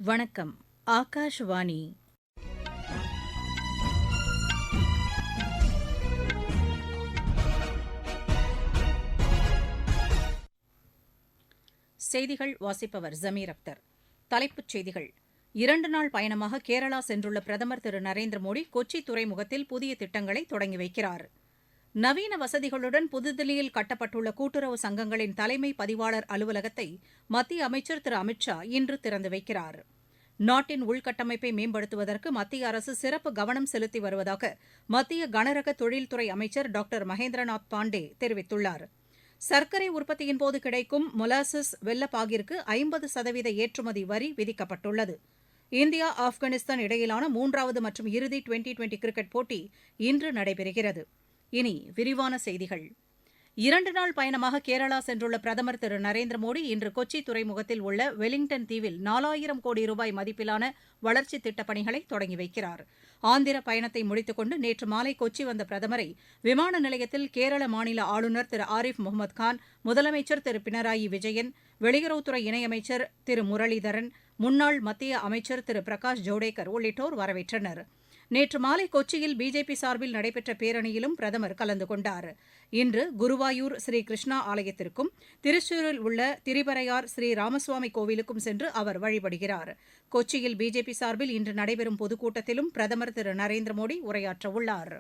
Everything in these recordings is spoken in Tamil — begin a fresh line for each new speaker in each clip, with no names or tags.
வணக்கம். ஆகாஷவாணி. செய்திகள் வாசிப்பவர் ஜமீர் அக்தர். தலைப்புச் செய்திகள். 2 நாள் பயணமாக கேரளா சென்றுள்ள பிரதமர் திரு நரேந்திர மோடி கொச்சி துறைமுகத்தில் புதிய திட்டங்களை தொடங்கி வைக்கிறார். நவீன வசதிகளுடன் புதுதில்லியில் கட்டப்பட்டுள்ள கூட்டுறவு சங்கங்களின் தலைமை பதிவாளர் அலுவலகத்தை மத்திய அமைச்சர் திரு அமித் ஷா இன்று திறந்து வைக்கிறார். நாட்டின் உள்கட்டமைப்பை மேம்படுத்துவதற்கு மத்திய அரசு சிறப்பு கவனம் செலுத்தி வருவதாக மத்திய கனரக தொழில்துறை அமைச்சர் டாக்டர் மகேந்திரநாத் பாண்டே தெரிவித்துள்ளார். சர்க்கரை உற்பத்தியின்போது கிடைக்கும் மொலாசஸ் வெல்லப்பாகிற்கு 50% ஏற்றுமதி வரி விதிக்கப்பட்டுள்ளது. இந்தியா ஆப்கானிஸ்தான் இடையிலான 3வது மற்றும் இறுதி டுவெண்டி கிரிக்கெட் போட்டி இன்று நடைபெறுகிறது. இனி விரிவான செய்திகள். 2 நாள் பயணமாக கேரளா சென்றுள்ள பிரதமர் திரு நரேந்திர மோடி இன்று கொச்சி துறைமுகத்தில் உள்ள வெலிங்டன் தீவில் 4000 கோடி ரூபாய் மதிப்பிலான வளர்ச்சித் திட்டப் பணிகளை தொடங்கி வைக்கிறார். ஆந்திர பயணத்தை முடித்துக் கொண்டு நேற்று மாலை கொச்சி வந்த பிரதமரை விமான நிலையத்தில் கேரள மாநில ஆளுநர் திரு ஆரிஃப் முகமது கான், முதலமைச்சர் திரு பினராயி விஜயன், வெளியுறவுத்துறை இணையமைச்சர் திரு முரளிதரன், முன்னாள் மத்திய அமைச்சர் திரு பிரகாஷ் ஜவ்டேகர் உள்ளிட்டோர் வரவேற்றனர். நேற்று மாலை கொச்சியில் பிஜேபி சார்பில் நடைபெற்ற பேரணியிலும் பிரதமர் கலந்து கொண்டார். இன்று குருவாயூர் ஸ்ரீ கிருஷ்ணா ஆலயத்திற்கும் திருச்சூரில் உள்ள திரிபரையார் ஸ்ரீ ராமசுவாமி கோவிலுக்கும் சென்று அவர் வழிபடுகிறார். கொச்சியில் பிஜேபி சார்பில் இன்று நடைபெறும் பொதுக்கூட்டத்திலும் பிரதமர் திரு நரேந்திர மோடி உரையாற்றவுள்ளார்.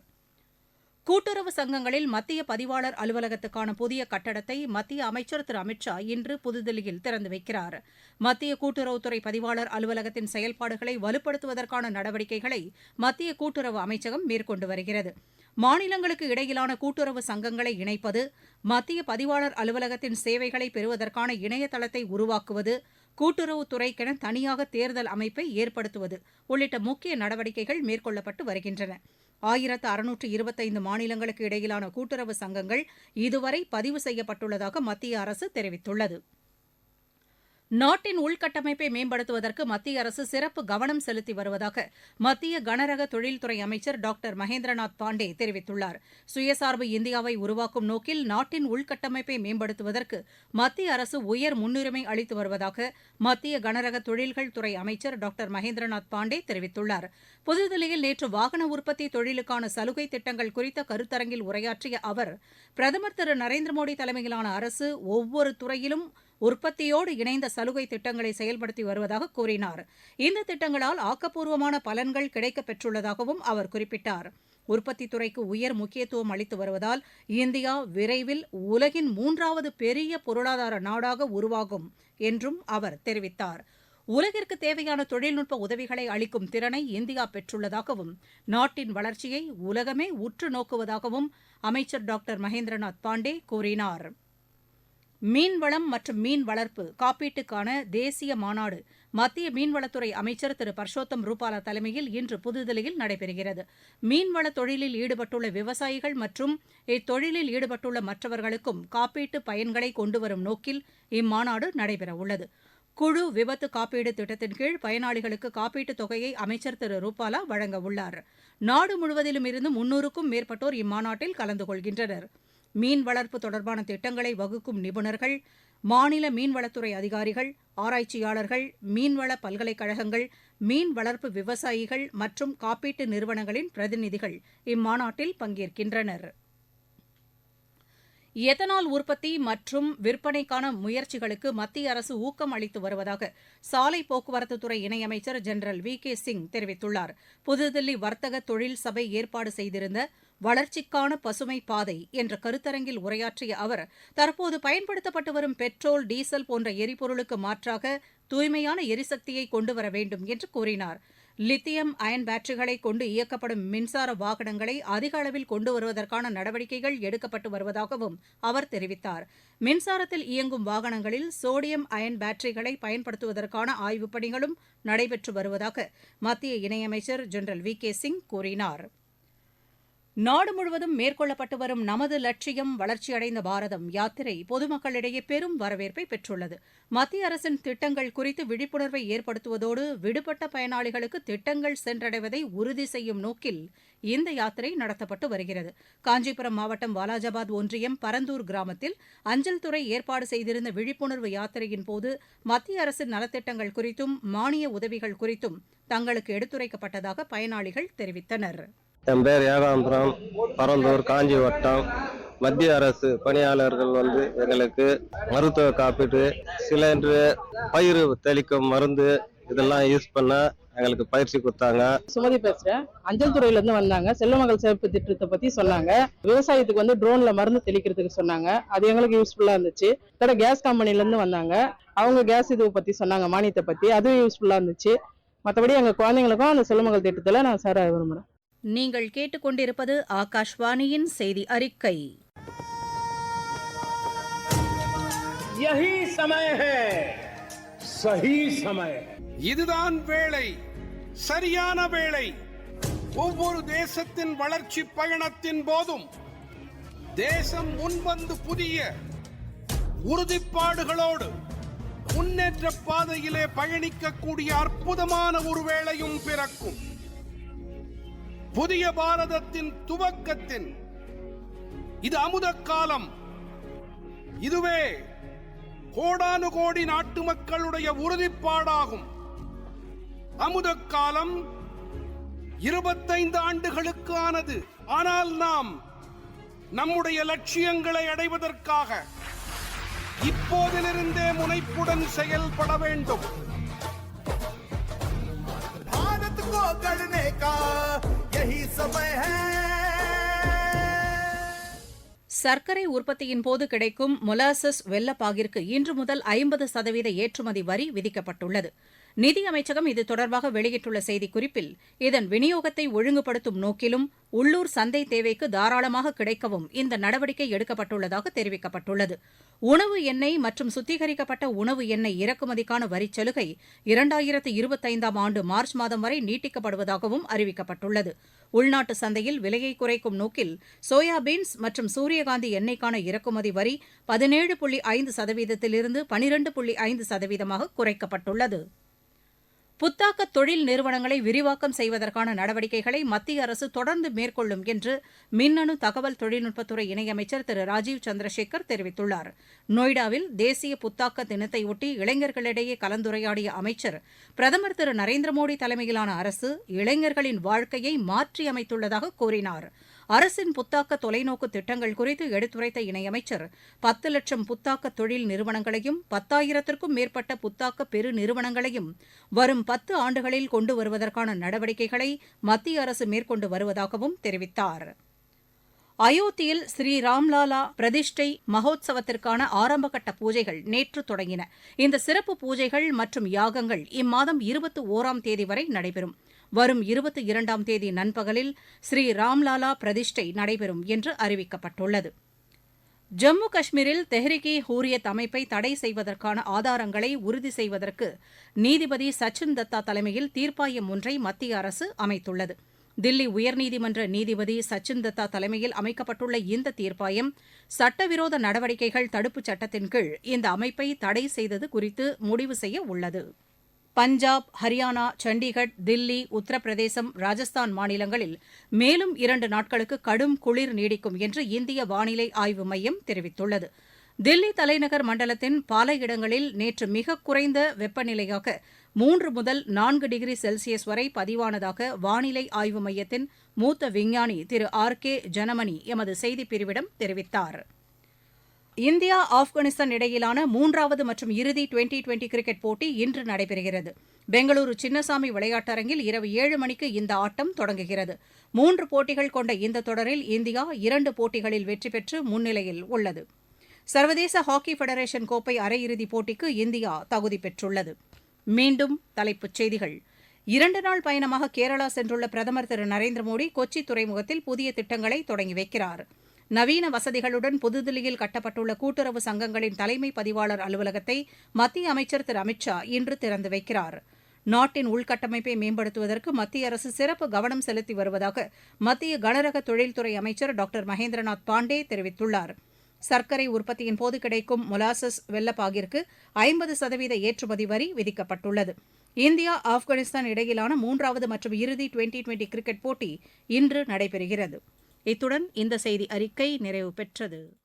கூட்டுறவு சங்கங்களில் மத்திய பதிவாளர் அலுவலகத்துக்கான புதிய கட்டடத்தை மத்திய அமைச்சர் திரு அமித் ஷா இன்று புதுதில்லியில் திறந்து வைக்கிறார். மத்திய கூட்டுறவுத்துறை பதிவாளர் அலுவலகத்தின் செயல்பாடுகளை வலுப்படுத்துவதற்கான நடவடிக்கைகளை மத்திய கூட்டுறவு அமைச்சகம் மேற்கொண்டு வருகிறது. மாநிலங்களுக்கு இடையிலான கூட்டுறவு சங்கங்களை இணைப்பது, மத்திய பதிவாளர் அலுவலகத்தின் சேவைகளை பெறுவதற்கான இணையதளத்தை உருவாக்குவது, கூட்டுறவுத்துறைக்கென தனியாக தேர்தல் அமைப்பை ஏற்படுத்துவது உள்ளிட்ட முக்கிய நடவடிக்கைகள் மேற்கொள்ளப்பட்டு வருகின்றன. 1625 மாநிலங்களுக்கு இடையிலான கூட்டுறவு சங்கங்கள் இதுவரை பதிவு செய்யப்பட்டுள்ளதாக மத்திய அரசு தெரிவித்துள்ளது. நாட்டின் உள்கட்டமைப்பை மேம்படுத்துவதற்கு மத்திய அரசு சிறப்பு கவனம் செலுத்தி வருவதாக மத்திய கனரக தொழில்துறை அமைச்சர் டாக்டர் மகேந்திரநாத் பாண்டே தெரிவித்துள்ளார். சுயசார்பு இந்தியாவை உருவாக்கும் நோக்கில் நாட்டின் உள்கட்டமைப்பை மேம்படுத்துவதற்கு மத்திய அரசு உயர் முன்னுரிமை அளித்து வருவதாக மத்திய கனரக தொழில்கள் துறை அமைச்சர் டாக்டர் மகேந்திரநாத் பாண்டே தெரிவித்துள்ளார். புதுதில்லியில் நேற்று வாகன உற்பத்தி தொழிலுக்கான சலுகை திட்டங்கள் குறித்த கருத்தரங்கில் உரையாற்றிய அவர், பிரதமர் திரு நரேந்திர மோடி தலைமையிலான அரசு ஒவ்வொரு துறையிலும் உற்பத்தியோடு இணைந்த சலுகை திட்டங்களை செயல்படுத்தி வருவதாக கூறினார். இந்த திட்டங்களால் ஆக்கப்பூர்வமான பலன்கள் கிடைக்கப் பெற்றுள்ளதாகவும் அவர் குறிப்பிட்டார். உற்பத்தித் துறைக்கு உயர் முக்கியத்துவம் அளித்து வருவதால் இந்தியா விரைவில் உலகின் 3வது பெரிய பொருளாதார நாடாக உருவாகும் என்றும் அவர் தெரிவித்தார். உலகிற்கு தேவையான தொழில்நுட்ப உதவிகளை அளிக்கும் திறனை இந்தியா பெற்றுள்ளதாகவும், நாட்டின் வளர்ச்சியை உலகமே உற்று நோக்குவதாகவும் அமைச்சர் டாக்டர் மகேந்திரநாத் பாண்டே கூறினார். மீன்வளம் மற்றும் மீன் வளர்ப்பு காப்பீட்டுக்கான தேசிய மாநாடு மத்திய மீன்வளத்துறை அமைச்சர் திரு பர்ஷோத்தம் ரூபாலா தலைமையில் இன்று புதுதில்லியில் நடைபெறுகிறது. மீன்வள தொழிலில் ஈடுபட்டுள்ள விவசாயிகள் மற்றும் இத்தொழிலில் ஈடுபட்டுள்ள மற்றவர்களுக்கும் காப்பீட்டு பயன்களை கொண்டுவரும் நோக்கில் இம்மாநாடு நடைபெறவுள்ளது. குழு விபத்து காப்பீடு திட்டத்தின் கீழ் பயனாளிகளுக்கு காப்பீட்டுத் தொகையை அமைச்சர் திரு ரூபாலா வழங்கவுள்ளார். நாடு முழுவதிலும் இருந்து 300க்கும் மேற்பட்டோர் இம்மாநாட்டில் கலந்து கொள்கின்றனர். மீன் வளர்ப்பு தொடர்பான திட்டங்களை வகுக்கும் நிபுணர்கள், மாநில மீன்வளத்துறை அதிகாரிகள், ஆராய்ச்சியாளர்கள், மீன்வள பல்கலைக்கழகங்கள், மீன் வளர்ப்பு விவசாயிகள் மற்றும் காப்பீட்டு நிறுவனங்களின் பிரதிநிதிகள் இம்மாநாட்டில் பங்கேற்கின்றனர். எத்தனால் உற்பத்தி மற்றும் விற்பனைக்கான முயற்சிகளுக்கு மத்திய அரசு ஊக்கம் அளித்து வருவதாக சாலை போக்குவரத்துத்துறை இணையமைச்சர் ஜெனரல் வி.கே. சிங் தெரிவித்துள்ளார். புதுதில்லி வர்த்தக தொழில் சபை ஏற்பாடு செய்திருந்த வளர்ச்சிக்கான பசுமை பாதை என்ற கருத்தரங்கில் உரையாற்றிய அவர், தற்போது பயன்படுத்தப்பட்டு வரும் பெட்ரோல், டீசல் போன்ற எரிபொருளுக்கு மாற்றாக தூய்மையான எரிசக்தியை கொண்டுவர வேண்டும் என்று கூறினார். லித்தியம் அயன் பேட்டரிகளை கொண்டு இயக்கப்படும் மின்சார வாகனங்களை அதிக அளவில் கொண்டு வருவதற்கான நடவடிக்கைகள் எடுக்கப்பட்டு வருவதாகவும் அவர் தெரிவித்தார். மின்சாரத்தில் இயங்கும் வாகனங்களில் சோடியம் அயன் பேட்டரிகளை பயன்படுத்துவதற்கான ஆய்வுப் பணிகளும் நடைபெற்று வருவதாக மத்திய இணையமைச்சர் ஜெனரல் வி.கே. சிங் கூறினார். நாடு முழுவதும் மேற்கொள்ளப்பட்டு வரும் நமது லட்சியம் வளர்ச்சியடைந்த பாரதம் யாத்திரை பொதுமக்களிடையே பெரும் வரவேற்பை பெற்றுள்ளது. மத்திய அரசின் திட்டங்கள் குறித்து விழிப்புணர்வை ஏற்படுத்துவதோடு விடுபட்ட பயனாளிகளுக்கு திட்டங்கள் சென்றடைவதை உறுதி செய்யும் நோக்கில் இந்த யாத்திரை நடத்தப்பட்டு வருகிறது. காஞ்சிபுரம் மாவட்டம் வாலாஜாபாத் ஒன்றியம் பரந்தூர் கிராமத்தில் அஞ்சல் துறை ஏற்பாடு செய்திருந்த விழிப்புணர்வு யாத்திரையின் போது மத்திய அரசின் நலத்திட்டங்கள் குறித்தும் மானிய உதவிகள் குறித்தும் தங்களுக்கு எடுத்துரைக்கப்பட்டதாக பயனாளிகள் தெரிவித்தனர்.
என் பேர் ஏகாம்பரம், பரந்தூர், காஞ்சி வட்டம். மத்திய அரசு பணியாளர்கள் எங்களுக்கு மருத்துவ காப்பீடு, சிலிண்டரு, பயிர் தெளிக்கும் மருந்து இதெல்லாம் யூஸ் பண்ண எங்களுக்கு பயிற்சி கொடுத்தாங்க.
சுமதி பேசுறேன். அஞ்சல் துறையில இருந்து வந்தாங்க. செல்வமகள் சேமிப்பு திட்டத்தை பத்தி சொன்னாங்க. விவசாயத்துக்கு ட்ரோன்ல மருந்து தெளிக்கிறதுக்கு சொன்னாங்க. அது எங்களுக்கு யூஸ்ஃபுல்லா இருந்துச்சு. கேஸ் கம்பெனில இருந்து வந்தாங்க. அவங்க கேஸ் இது பத்தி சொன்னாங்க, மானியத்தை பத்தி. அதுவும் யூஸ்ஃபுல்லா இருந்துச்சு. மற்றபடி எங்க குழந்தைங்களுக்கும் அந்த செல்வமகள் திட்டத்துல நான் சேர விரும்புறேன்.
நீங்கள் கேட்டுக்கொண்டிருப்பது ஆகாஷ்வாணியின் செய்தி அறிக்கை.
यही समय है, सही समय. இதுதான் வேளை, சரியான வேளை. ஒவ்வொரு தேசத்தின் வளர்ச்சி பயணத்தின் போதும் தேசம் முன்வந்து புதிய உறுதிப்பாடுகளோடு முன்னேற்ற பாதையிலே பயணிக்கக்கூடிய அற்புதமான ஒரு வேளையும் பிறக்கும். புதிய பாரதத்தின் துவக்கத்தின் இது அமுத காலம். இதுவே கோடானு கோடி நாட்டு மக்களுடைய உறுதிப்பாடாகும். அமுத காலம் 25 ஆண்டுகளுக்கு ஆனது. ஆனால் நாம் நம்முடைய லட்சியங்களை அடைவதற்காக இப்போதிலிருந்தே முனைப்புடன் செயல்பட வேண்டும். भारत को गढ़ने का यही समय है.
சர்க்கரை உற்பத்தியின் போது கிடைக்கும் மொலாசஸ் வெல்லப்பாகிற்கு இன்று முதல் 50% ஏற்றுமதி வரி விதிக்கப்பட்டுள்ளது. நிதியமைச்சகம் இது தொடர்பாக வெளியிட்டுள்ள செய்திக்குறிப்பில், இதன் விநியோகத்தை ஒழுங்குபடுத்தும் நோக்கிலும் உள்ளூர் சந்தை தேவைக்கு தாராளமாக கிடைக்கவும் இந்த நடவடிக்கை எடுக்கப்பட்டுள்ளதாக தெரிவிக்கப்பட்டுள்ளது. உணவு எண்ணெய் மற்றும் சுத்திகரிக்கப்பட்ட உணவு எண்ணெய் இறக்குமதிக்கான வரிச்சலுகை 2025ஆம் ஆண்டு மார்ச் மாதம் வரை நீட்டிக்கப்படுவதாகவும் அறிவிக்கப்பட்டுள்ளது. உள்நாட்டு சந்தையில் விலையை குறைக்கும் நோக்கில் சோயாபீன்ஸ் மற்றும் சூரியகாந்தி எண்ணெய்க்கான இறக்குமதி வரி 17.5%லிருந்து 12.5%ஆக குறைக்கப்பட்டுள்ளது. புத்தாக்க தொழில் நிறுவனங்களை விரிவாக்கம் செய்வதற்கான நடவடிக்கைகளை மத்திய அரசு தொடர்ந்து மேற்கொள்ளும் என்று மின்னணு தகவல் தொழில்நுட்பத்துறை இணையமைச்சர் திரு ராஜீவ் சந்திரசேகர் தெரிவித்துள்ளார். நொய்டாவில் தேசிய புத்தாக்க தினத்தையொட்டி இளைஞர்களிடையே கலந்துரையாடிய அமைச்சர், பிரதமர் திரு நரேந்திர மோடி தலைமையிலான அரசு இளைஞர்களின் வாழ்க்கையை மாற்றியமைத்துள்ளதாக கூறினார். அரசின் புத்தாக்க தொலைநோக்கு திட்டங்கள் குறித்து எடுத்துரைத்த இணையமைச்சர், 10 லட்சம் புத்தாக்க தொழில் நிறுவனங்களையும் 10,000த்திற்கும் மேற்பட்ட புத்தாக்க பெரு நிறுவனங்களையும் வரும் 10 ஆண்டுகளில் கொண்டு வருவதற்கான நடவடிக்கைகளை மத்திய அரசு மேற்கொண்டு வருவதாகவும் தெரிவித்தார். அயோத்தியில் ஸ்ரீ ராம்லாலா பிரதிஷ்டை மகோத்சவத்திற்கான ஆரம்பகட்ட பூஜைகள் நேற்று தொடங்கின. இந்த சிறப்பு பூஜைகள் மற்றும் யாகங்கள் இம்மாதம் 21ஆம் தேதி வரை நடைபெறும். வரும் 22ஆம் தேதி நண்பகலில் ஸ்ரீ ராம்லாலா பிரதிஷ்டை நடைபெறும் என்று அறிவிக்கப்பட்டுள்ளது. ஜம்மு காஷ்மீரில் தெஹ்ரிக்-இ ஹூரியத் அமைப்பை தடை செய்வதற்கான ஆதாரங்களை உறுதி செய்வதற்கு நீதிபதி சச்சின் தத்தா தலைமையில் தீர்ப்பாயம் ஒன்றை மத்திய அரசு அமைத்துள்ளது. தில்லி உயர்நீதிமன்ற நீதிபதி சச்சின் தத்தா தலைமையில் அமைக்கப்பட்டுள்ள இந்த தீர்ப்பாயம் சட்டவிரோத நடவடிக்கைகள் தடுப்புச் சட்டத்தின் கீழ் இந்த அமைப்பை தடை செய்தது குறித்து முடிவு செய்ய உள்ளது. பஞ்சாப், ஹரியானா, சண்டிகர், தில்லி, உத்தரப்பிரதேசம், ராஜஸ்தான் மாநிலங்களில் மேலும் 2 நாட்களுக்கு கடும் குளிர் நீடிக்கும் என்று இந்திய வானிலை ஆய்வு மையம் தெரிவித்துள்ளது. தில்லி தலைநகர் மண்டலத்தின் பல இடங்களில் நேற்று மிக குறைந்த வெப்பநிலையாக 3 முதல் 4 டிகிரி செல்சியஸ் வரை பதிவானதாக வானிலை ஆய்வு மையத்தின் மூத்த விஞ்ஞானி திரு R.K. ஜனமணி எமது செய்திப்பிரிவிடம் தெரிவித்தார். இந்தியா, ஆப்கானிஸ்தான் இடையிலான 3வது மற்றும் இறுதி டுவெண்டி கிரிக்கெட் போட்டி இன்று நடைபெறுகிறது. பெங்களூரு சின்னசாமி விளையாட்டரங்கில் இரவு 7 மணிக்கு இந்த ஆட்டம் தொடங்குகிறது. 3 போட்டிகள் கொண்ட இந்த தொடரில் இந்தியா 2 போட்டிகளில் வெற்றி பெற்று முன்னிலையில் உள்ளது. சர்வதேச ஹாக்கி ஃபெடரேஷன் கோப்பை அரையிறுதிப் போட்டிக்கு இந்தியா தகுதி பெற்றுள்ளது. மீண்டும் தலைப்புச் செய்திகள். 2 நாள் பயணமாக கேரளா சென்றுள்ள பிரதமர் திரு நரேந்திர மோடி கொச்சி துறைமுகத்தில் புதிய திட்டங்களை தொடங்கி வைக்கிறார். நவீன வசதிகளுடன் புதுதில்லியில் கட்டப்பட்டுள்ள கூட்டுறவு சங்கங்களின் தலைமை பதிவாளர் அலுவலகத்தை மத்திய அமைச்சர் திரு அமித் ஷா இன்று திறந்து வைக்கிறார். நாட்டின் உள்கட்டமைப்பை மேம்படுத்துவதற்கு மத்திய அரசு சிறப்பு கவனம் செலுத்தி வருவதாக மத்திய கனரக தொழில்துறை அமைச்சர் டாக்டர் மகேந்திரநாத் பாண்டே தெரிவித்துள்ளார். சர்க்கரை உற்பத்தியின் போது கிடைக்கும் மொலாசஸ் வெல்லப்பாகிற்கு 50% ஏற்றுமதி வரி விதிக்கப்பட்டுள்ளது. இந்தியா ஆப்கானிஸ்தான் இடையிலான மூன்றாவது மற்றும் இறுதி டுவெண்டி கிரிக்கெட் போட்டி இன்று நடைபெறுகிறது. இத்துடன் இந்த செய்தி அறிக்கை நிறைவு பெற்றது.